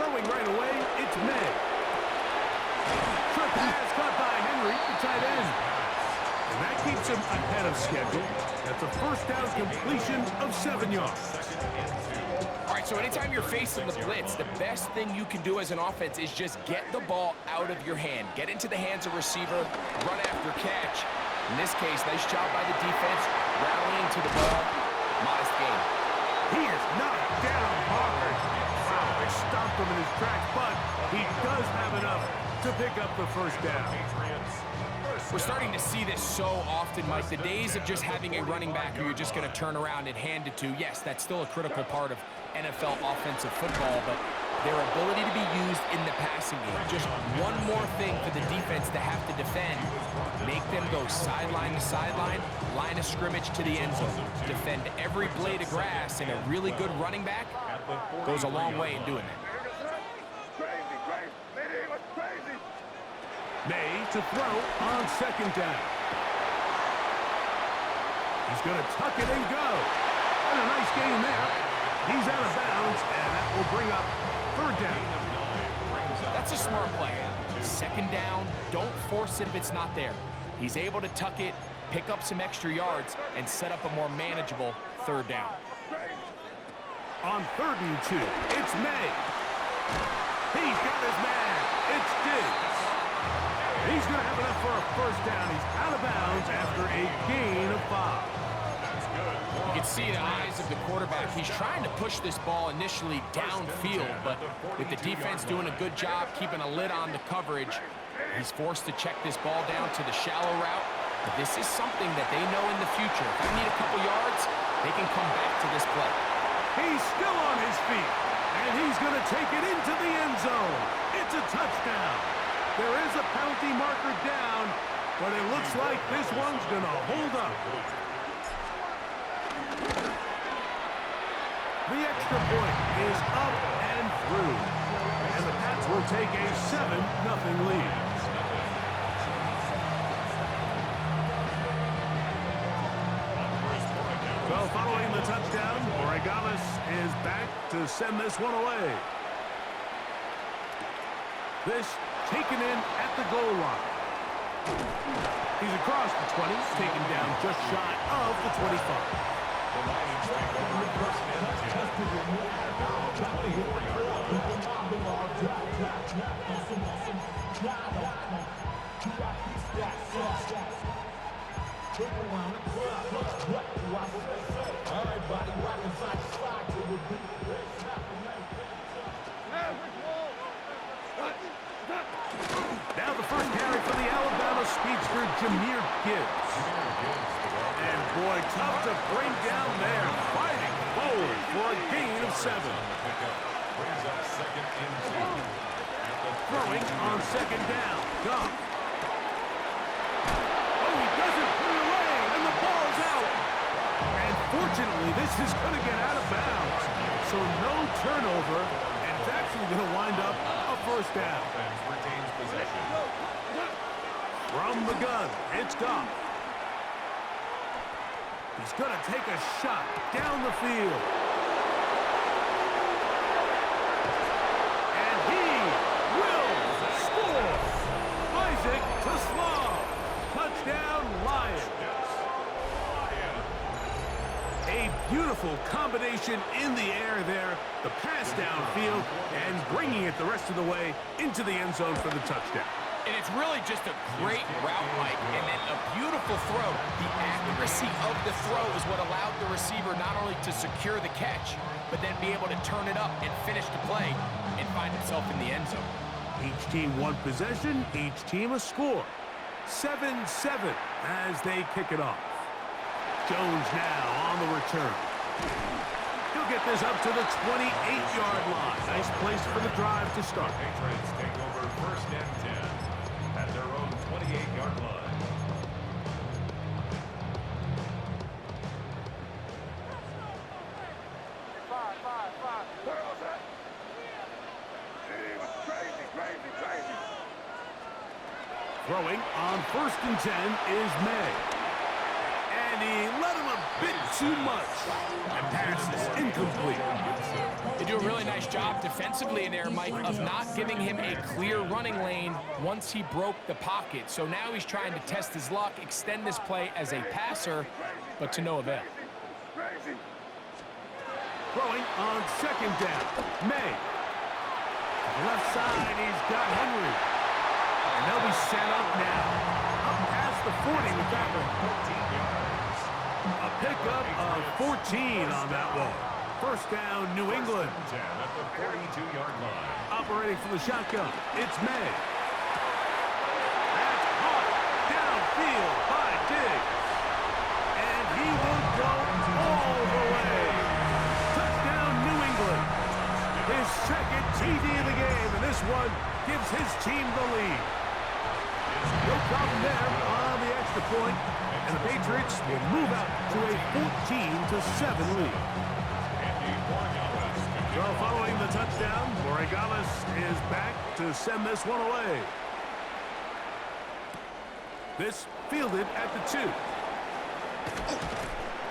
Throwing right away, it's May. Trick pass caught by Henry, the tight end. And that keeps him ahead of schedule. That's a first down completion of 7 yards. All right, so anytime you're facing the blitz, the best thing you can do as an offense is just get the ball out of your hand. Get into the hands of receiver, run after catch. In this case, nice job by the defense, rallying to the ball. Modest gain. He is knocked down hard. Wow, they stomped him in his tracks, but he does have enough to pick up the first down. We're starting to see this so often, Mike. The days of just having a running back who you're just going to turn around and hand it to, yes, that's still a critical part of NFL offensive football, but their ability to be used in the passing game. Just one more thing for the defense to have to defend. Make them go sideline to sideline, line of scrimmage to the end zone. Defend every blade of grass, and a really good running back goes a long way in doing that. May to throw on second down. He's going to tuck it and go. And a nice gain there. He's out of bounds, and that will bring up third down. That's a smart play. Second down, don't force it if it's not there. He's able to tuck it, pick up some extra yards, and set up a more manageable third down. On 3rd and 2, it's May. He's got his man. It's Diggs. He's going to have enough for a first down. He's out of bounds after a gain of 5. You can see the eyes of the quarterback. He's trying to push this ball initially downfield, but with the defense doing a good job keeping a lid on the coverage, he's forced to check this ball down to the shallow route. But this is something that they know in the future. If they need a couple yards, they can come back to this play. He's still on his feet, and he's going to take it into the end zone. It's a touchdown. There is a penalty marker down, but it looks like this one's going to hold up. The extra point is up and through, and the Pats will take a 7-0 lead. So following the touchdown, Oregalis is back to send this one away. This taken in at the goal line. He's across the 20, taken down just shy of the 25. Now the first carry for the Alabama speedster, Jahmyr Gibbs. And boy, tough to bring down there. Fighting forward for a gain of 7. Throwing on second down. Goff. Oh, he doesn't put it away, and the ball's out. And fortunately, this is going to get out of bounds. So no turnover, and it's actually going to wind up a first down. From the gun, it's Goff. He's going to take a shot down the field. And he will score. Isaac Toslav. Touchdown, Lions. A beautiful combination in the air there. The pass downfield and bringing it the rest of the way into the end zone for the touchdown. And it's really just a great route, Mike, and then a beautiful throw. The accuracy of the throw is what allowed the receiver not only to secure the catch, but then be able to turn it up and finish the play and find himself in the end zone. Each team one possession, each team a score. 7-7 as they kick it off. Jones now on the return. He'll get this up to the 28-yard line. Nice place for the drive to start. Patriots take over first and 10 at their own 28-yard line. Throwing on 1st and 10 is May. And he let him a bit too much. And pass is incomplete. They do a really nice job defensively in there, Mike, of not giving him a clear running lane once he broke the pocket. So now he's trying to test his luck, extend this play as a passer, but to no avail. Throwing on second down. May. Left side, he's got Henry. And they'll be set up now. Up past the 40 with that one. A pickup of 14 on that one. First down, New England. 10 at the 42-yard line. Operating from the shotgun, it's May. That's caught downfield by Diggs. And he will go all the way. Touchdown, New England. His second TD of the game, and this one gives his team the lead. No problem there on the extra point, and the Patriots will move out to a 14-7 lead. So following the touchdown, Borregales is back to send this one away. This fielded at the 2.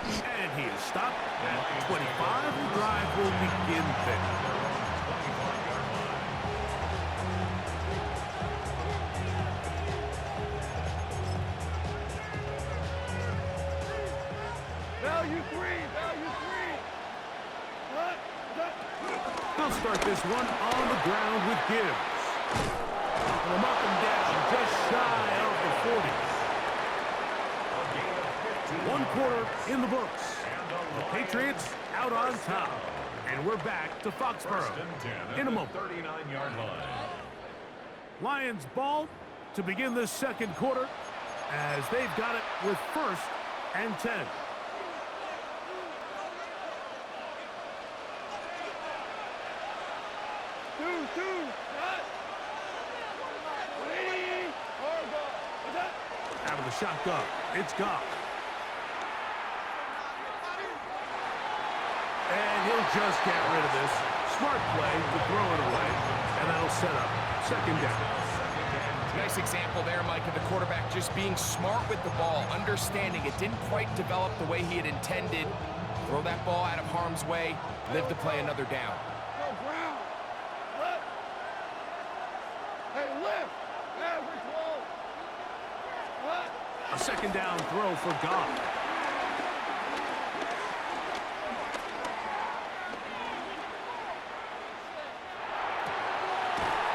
And he is stopped at 25. The drive will begin there. They'll start this one on the ground with Gibbs. They'll mark him down just shy of the 40. 1 quarter in the books. The Patriots out on top. And we're back to Foxborough in a moment. 39-yard line. Lions ball to begin this second quarter as they've got it with 1st and 10. Out of the shotgun, it's Goff. And he'll just get rid of this. Smart play to throw it away, and that'll set up 2nd down. Nice example there, Mike, of the quarterback just being smart with the ball, understanding it didn't quite develop the way he had intended. Throw that ball out of harm's way, live to play another down. A 2nd down throw for Goff.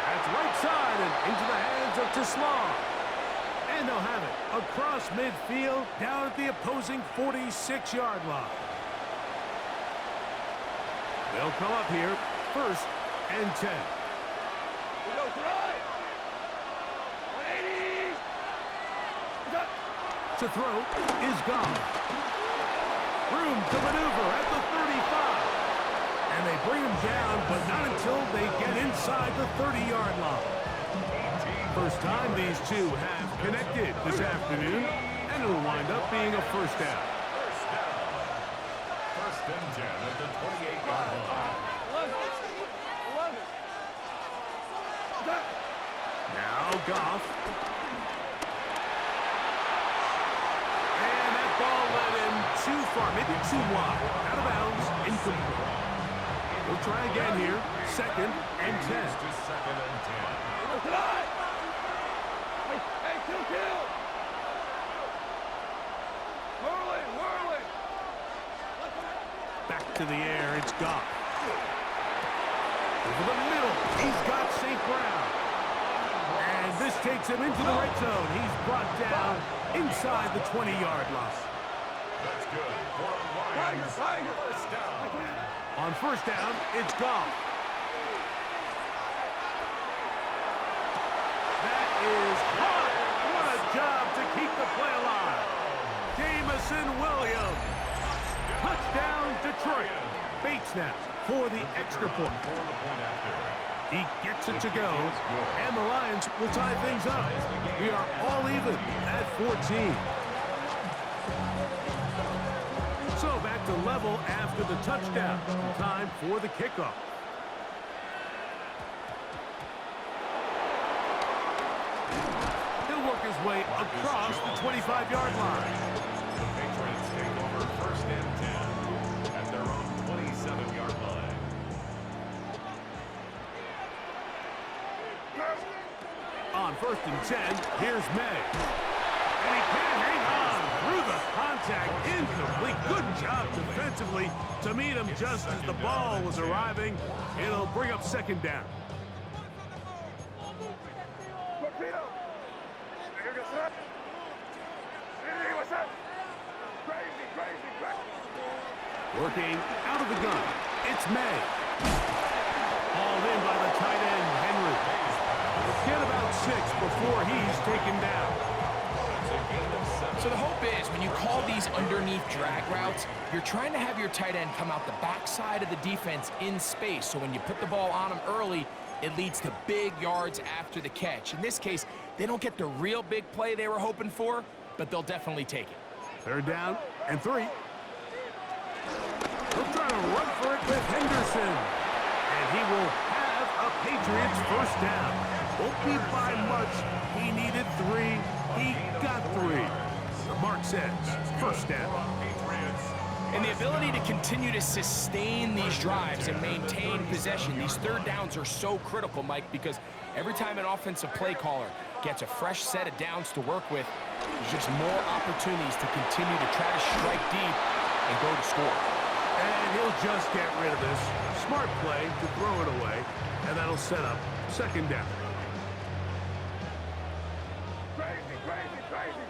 That's right side and into the hands of Tislam. And they'll have it across midfield down at the opposing 46-yard line. They'll come up here 1st and 10. To throw is gone. Room to maneuver at the 35. And they bring him down, but not until they get inside the 30-yard line. First time these two have connected this afternoon, and it'll wind up being a 1st down. 1st and 10 at the 28-yard line. Now Goff. Too far, maybe too wide. Out of bounds, incomplete. We'll try again here. 2nd and 10. To 2nd and 10. Hey, kill! Whirling! Back to the air, it's Goff. Over the middle, he's got St. Brown. And this takes him into the red zone. He's brought down inside the 20-yard line. That's good. Tiger. 1st down. On 1st down, it's Goff. That is hot. What a job to keep the play alive. Jamison Williams. Touchdown, Detroit. Bates now for the extra point. He gets it to go, and the Lions will tie things up. We are all even at 14. So back to level after the touchdown. Time for the kickoff. He'll work his way across the 25-yard line. The Patriots take over 1st and 10. first and 10. Here's May. And he can't hang on through the contact. Incomplete. Good job defensively to meet him just as the ball was arriving. It'll bring up second down. Working out of the gun. It's May. Hauled in by the tight end, Henry. Get about 6 before he's taken down. So the hope is when you call these underneath drag routes, you're trying to have your tight end come out the backside of the defense in space. So when you put the ball on him early, it leads to big yards after the catch. In this case, they don't get the real big play they were hoping for, but they'll definitely take it. Third down and 3. He'll try to run for it with Henderson. And he will have a Patriots first down. Won't be by much. He needed 3. He got 3. The mark says first down. And the ability to continue to sustain these drives and maintain possession, these third downs are so critical, Mike, because every time an offensive play caller gets a fresh set of downs to work with, there's just more opportunities to continue to try to strike deep and go to score. And he'll just get rid of this. Smart play to throw it away, and that'll set up second down. Crazy, crazy, crazy.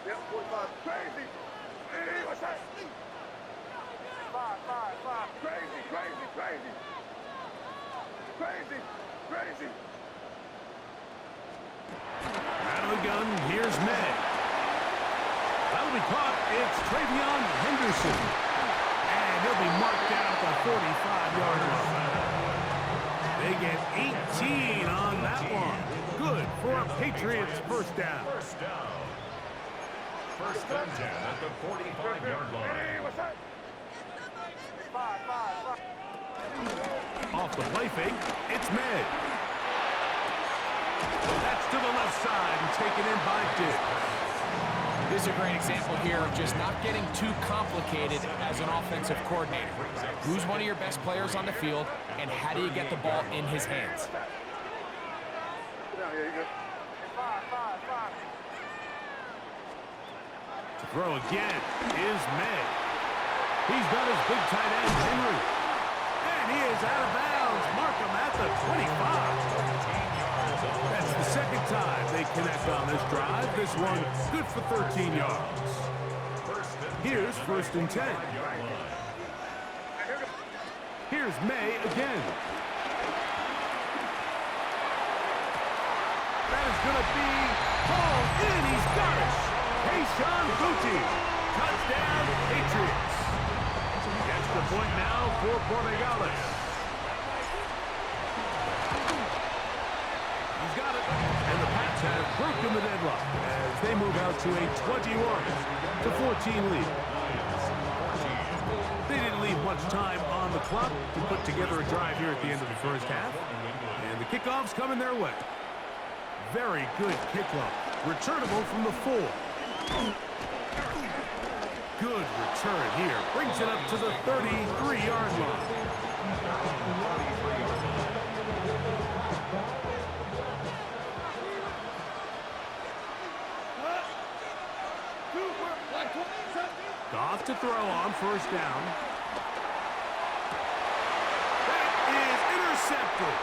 Yep, 45, crazy. Hey, what's that? 5, 5, 5. Crazy, crazy, crazy. Crazy, crazy. Out of the gun, here's May. That'll be caught. It's Travion Henderson. And he'll be marked down at the 45-yard line. They get 18 on that one. Good for a Patriots first down. First and 10 at the 45-yard line. Hey, what's that? 5, 5, 5. Off the play fake, it's May. That's to the left side and taken in by Dick. This is a great example here of just not getting too complicated as an offensive coordinator. Who's one of your best players on the field, and how do you get the ball in his hands? Yeah, you go. 5, 5, 5. To throw again is May. He's got his big tight end, Henry. And he is out of bounds. Mark him at the 25. That's the second time they connect on this drive. This one good for 13 yards. Here's first and 10. Here's May again. That is going to be hauled in. He's got it. Sean Bucci. Touchdown, Patriots. Gets the point now for Portugales. He's got it. And the Pats have broken the deadlock as they move out to a 21-14 lead. They didn't leave much time on the clock to put together a drive here at the end of the first half. And the kickoff's coming their way. Very good kickoff. Returnable from the 4. Good return here. Brings it up to the 33-yard line. Goff to throw on first down. That is intercepted.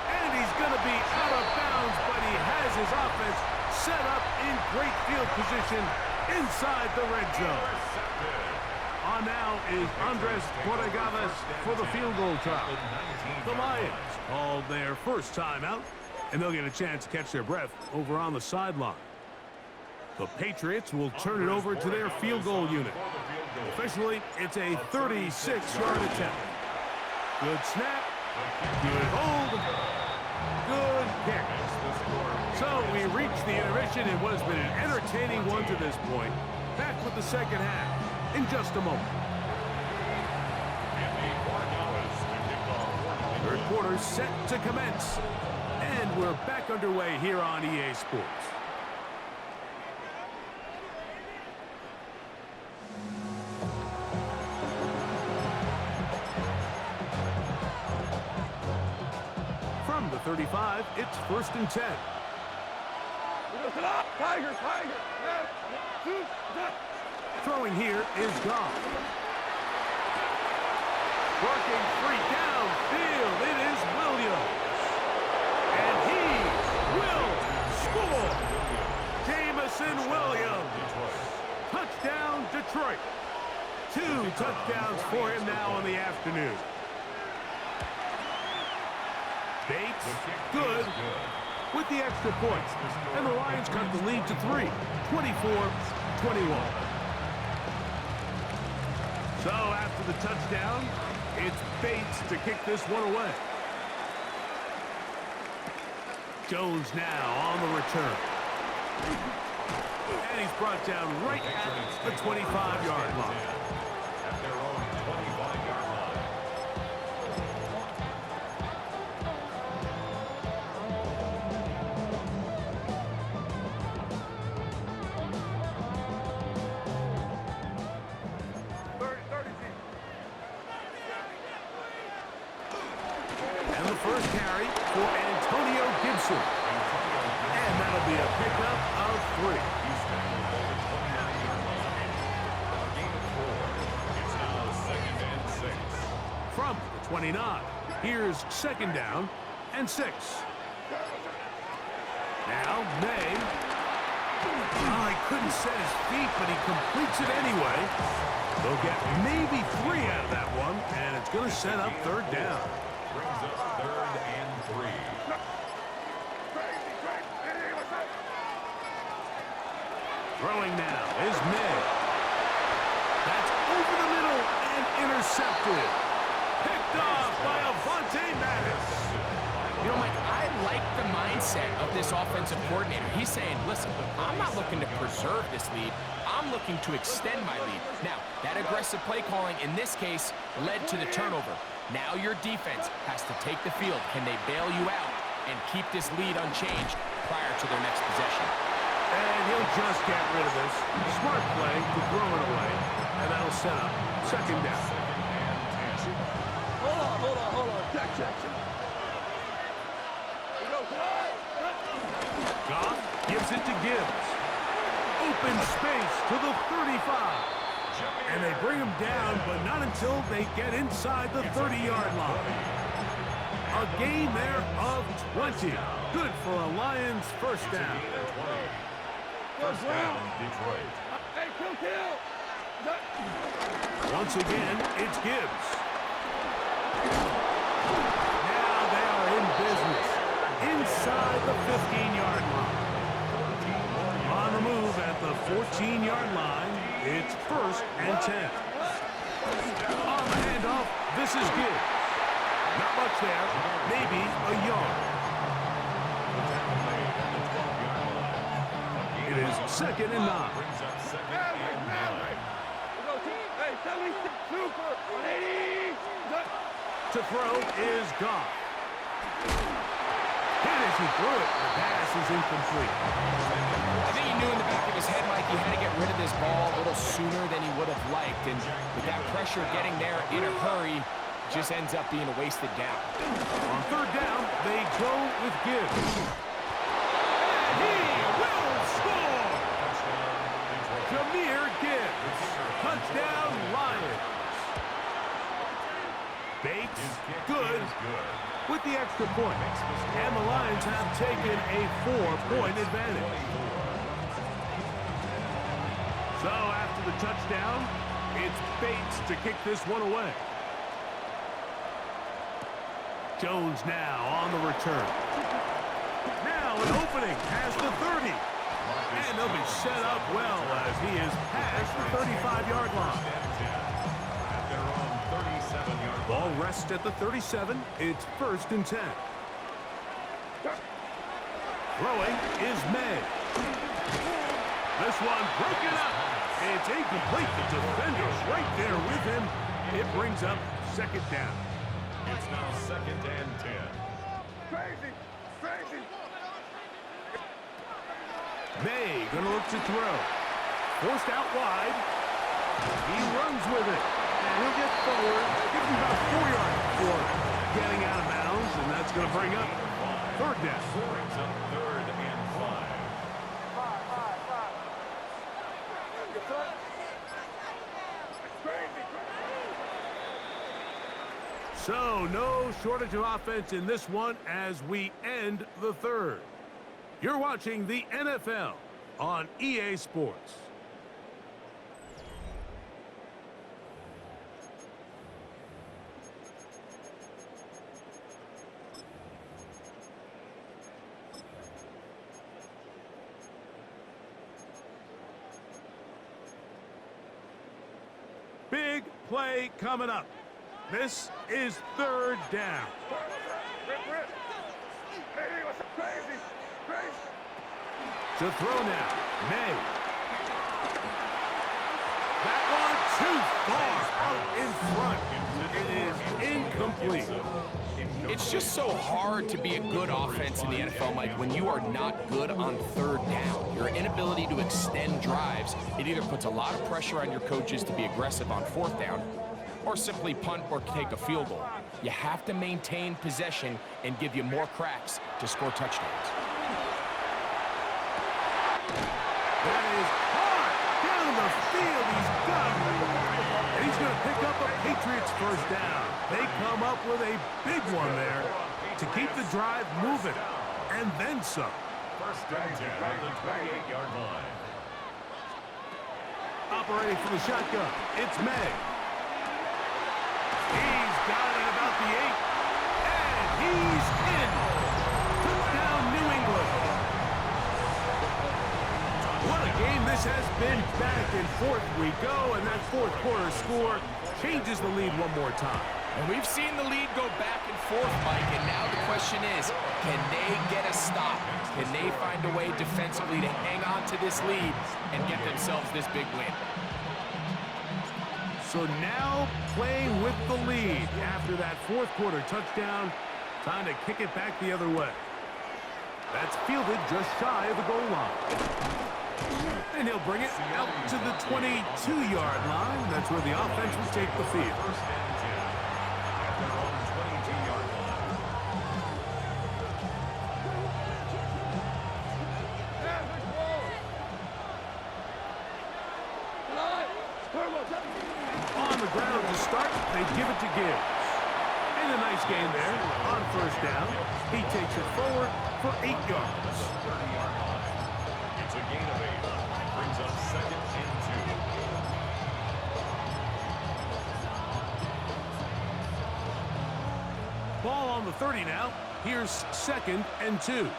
And he's going to be out of bounds, but he has his offense set up in great field position inside the red zone. On now is Andres Portugales for the field goal try. The Lions called their first timeout, and they'll get a chance to catch their breath over on the sideline. The Patriots will turn it over to their field goal unit. Officially, it's a 36-yard attempt. Good snap, good hold, good kick. So we reached the intermission in what has been an entertaining one to this point. Back with the second half in just a moment. Third quarter set to commence. And we're back underway here on EA Sports. 35, it's 1st and 10. Tiger! Throwing here is Goff. Working free downfield. It is Williams. And he will score. Jamison Williams. Touchdown, Detroit. 2 touchdowns for him now on the afternoon. Bates, good, with the extra point. And the Lions cut the lead to 3, 24-21. So after the touchdown, it's Bates to kick this one away. Jones now on the return. And he's brought down right at the 25-yard line. At their own 25-yard line. And the first carry for Antonio Gibson. And that'll be a pickup of 3. He's tackled at the 29-yard line. A gain of 4. It's now 2nd and 6. From the 29, here's 2nd down and 6. Now May. Oh, he couldn't set his feet, but he completes it anyway. They'll get maybe 3 out of that one, and it's going to set up 3rd down. Brings up 3rd and 3. Throwing now is May. That's over the middle and intercepted. Picked off by Avonte Madden. You know, Mike, I like the mindset of this offensive coordinator. He's saying, listen, I'm not looking to preserve this lead. I'm looking to extend my lead. Now, that aggressive play calling in this case led to the turnover. Now your defense has to take the field. Can they bail you out and keep this lead unchanged prior to their next possession? And he'll just get rid of this. Smart play to throw it away. And that'll set up 2nd down. Hold on. Check. Goff gives it to Gibbs. Open space to the 35. And they bring him down, but not until they get inside the 30-yard line. A gain there of 20. Good for a Lions 1st down. 1st down, Detroit. Hey, kill! Once again, it's Gibbs. Now they are in business. Inside the 15-yard line. On the move at the 14-yard line, it's 1st and 10. On the handoff, this is Gibbs. Not much there, maybe a yard. It is 2nd and 9. Brings up 2nd and 9. Hey, 76 super. 180. To throw is Goff. Hit as he threw it. The pass is incomplete. I think he knew in the back of his head, Mike, he had to get rid of this ball a little sooner than he would have liked. And with that pressure getting there in a hurry, just ends up being a wasted down. On 3rd down, they go with Gibbs. And he will score! Jahmyr Gibbs. Touchdown, Lions. Bates, good, with the extra point. And the Lions have taken a 4-point advantage. So after the touchdown, it's Bates to kick this one away. Jones now on the return. Now an opening past the 30. And they'll be set up well as he is past the 35-yard line. At their own 37-yard Ball rests at the 37. It's 1st and 10. Throwing is May. This one broken up. It's incomplete. The defender's right there with him. It brings up 2nd down. It's now 2nd and 10. Crazy. May gonna look to throw. Forced out wide. He runs with it. And he'll get forward. Give him about 4 yards for getting out of bounds. And that's gonna bring up third down. Brings up 3rd and 5. So, no shortage of offense in this one as we end the third. You're watching the NFL on EA Sports. Big play coming up. This is third down. To throw now, May. That one too far out in front. It is incomplete. It's just so hard to be a good offense in the NFL, Mike, when you are not good on third down. Your inability to extend drives, it either puts a lot of pressure on your coaches to be aggressive on fourth down, or simply punt or take a field goal. You have to maintain possession and give you more cracks to score touchdowns. That is hard down the field. He's got him. And he's going to pick up a Patriots first down. They come up with a big one there to keep the drive moving, and then some. First and 10 at the 28-yard line. Operating from the shotgun, it's May. He's got it about the 8, and he's in. Touchdown, New England. What a game this has been. Back and forth we go, and that fourth quarter score changes the lead one more time. And we've seen the lead go back and forth, Mike, and now the question is, can they get a stop? Can they find a way defensively to hang on to this lead and get themselves this big win? So now playing with the lead after that fourth quarter touchdown, time to kick it back the other way. That's fielded just shy of the goal line. And he'll bring it out to the 22-yard line. That's where the offense will take the field. First and 10 at their own 22-yard line. On the ground to start, they give it to Gibbs. And a nice gain there on first down. He takes it forward for 8 yards. 30-yard line. It's a gain of 8. Brings up 2nd and 2. Ball on the 30 now. Here's 2nd and 2.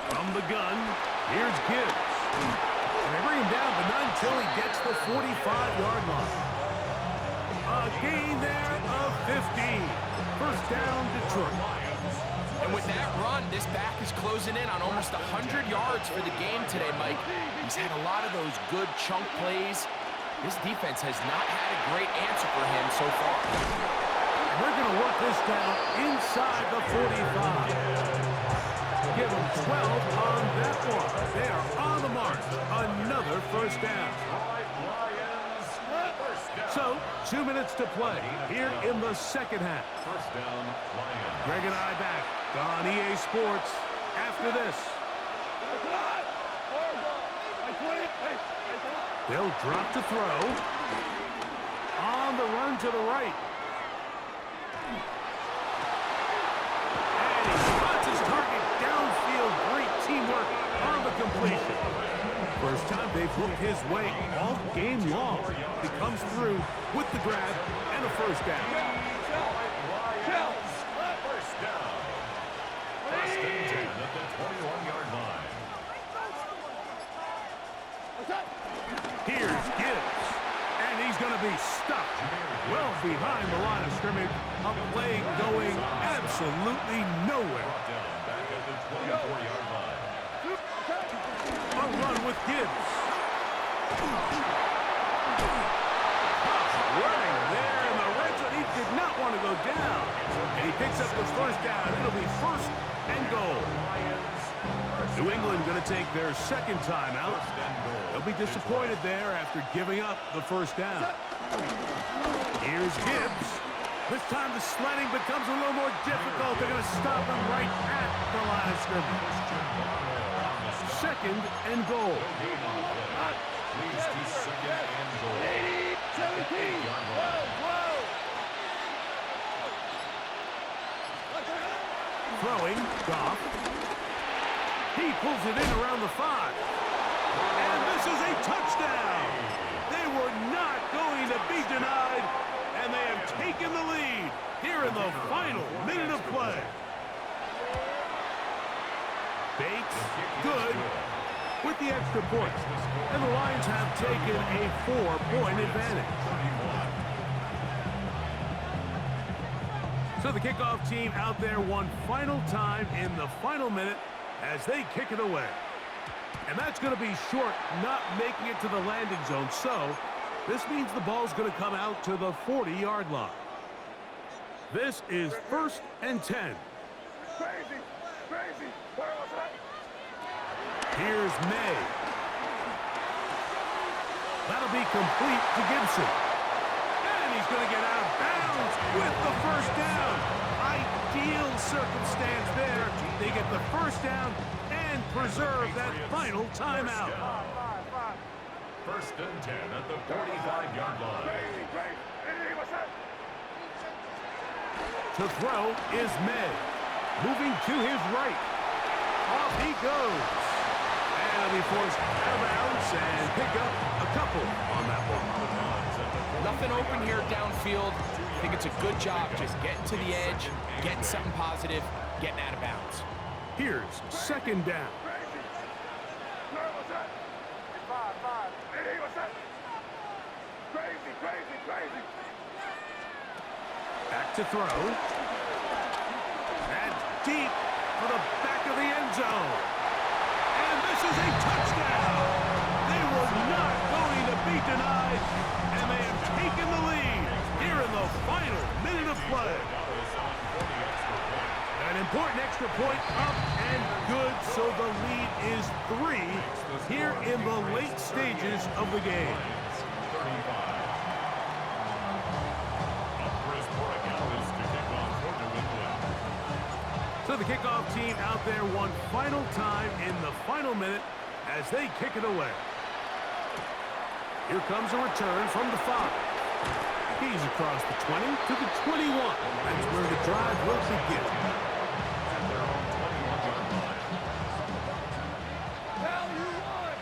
From the gun, here's Gibbs. And they bring him down, but not until he gets the 45-yard line. A gain there of 15. First down, Detroit. And with that run, this back is closing in on almost 100 yards for the game today, Mike. He's had a lot of those good chunk plays. This defense has not had a great answer for him so far. And they're going to work this down inside the 45. Give them 12 on that one. They are on the mark. Another first down. So, 2 minutes to play here in the second half. First down, Lions. Greg and I back on EA Sports after this. They'll drop to throw. On the run to the right. And he spots his target downfield. Great teamwork on the completion. First time they've looked his way all game long. He comes through with the grab and a first down. First down. First and 10 at the 21-yard line. Here's Gibbs. And he's going to be stuck well behind the line of scrimmage. A play going absolutely nowhere. Down back at the 24-yard line. A run with Gibbs. Running there in the red zone. He did not want to go down. And he picks up the first down. It'll be first and goal. New England going to take their second timeout. They'll be disappointed there after giving up the first down. Here's Gibbs. This time the sledding becomes a little more difficult. They're going to stop him right at the line of scrimmage. Second and goal. Leads to second and goal. 17. Whoa. Throwing, Goff. He pulls it in around the 5. And this is a touchdown. They were not going to be denied, and they have taken the lead here in the final minute of play. Bates, good, with the extra point. And the Lions have taken a 4-point advantage. So the kickoff team out there one final time in the final minute as they kick it away. And that's going to be short, not making it to the landing zone. So this means the ball's going to come out to the 40-yard line. This is 1st and 10. Crazy. Where was that? Here's May. That'll be complete to Gibson. And he's going to get out of bounds with the first down. Ideal circumstance there. They get the first down and preserve that final timeout. 1st and 10 at the 45-yard line. Crazy. What's that? To throw is May. Moving to his right. Off he goes. And he'll be forced out of bounds and pick up a couple on that one. Nothing open here downfield. I think it's a good job just getting to the edge, getting something positive, getting out of bounds. Here's 2nd down. Crazy. Where was that? 5. Hey, what's that? Crazy. Back to throw. And deep for the back of the end zone. And this is a touchdown. They were not going to be denied, and they have taken the lead here in the final minute of play. An important extra point up and good, so the lead is 3 here in the late stages of the game. So the kickoff team out there one final time in the final minute as they kick it away. Here comes a return from the 5. He's across the 20 to the 21. That's where the drive will begin. Hell, you won.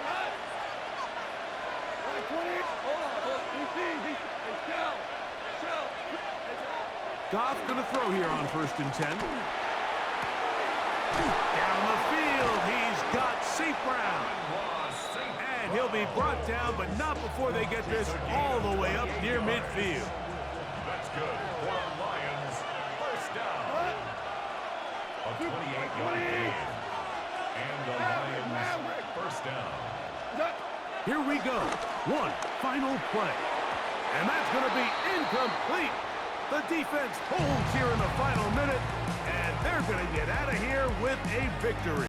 Right. 20. Hold on. Easy. Shell. Goff going to throw here on 1st and 10. Down the field, he's got St. Brown. And he'll be brought down, but not before they get this all the way up near midfield. That's good for the Lions. 1st down. A 28-yard gain. And the Lions 1st down. Here we go. One final play. And that's going to be incomplete. The defense holds here in the final minute, and they're going to get out of here with a victory.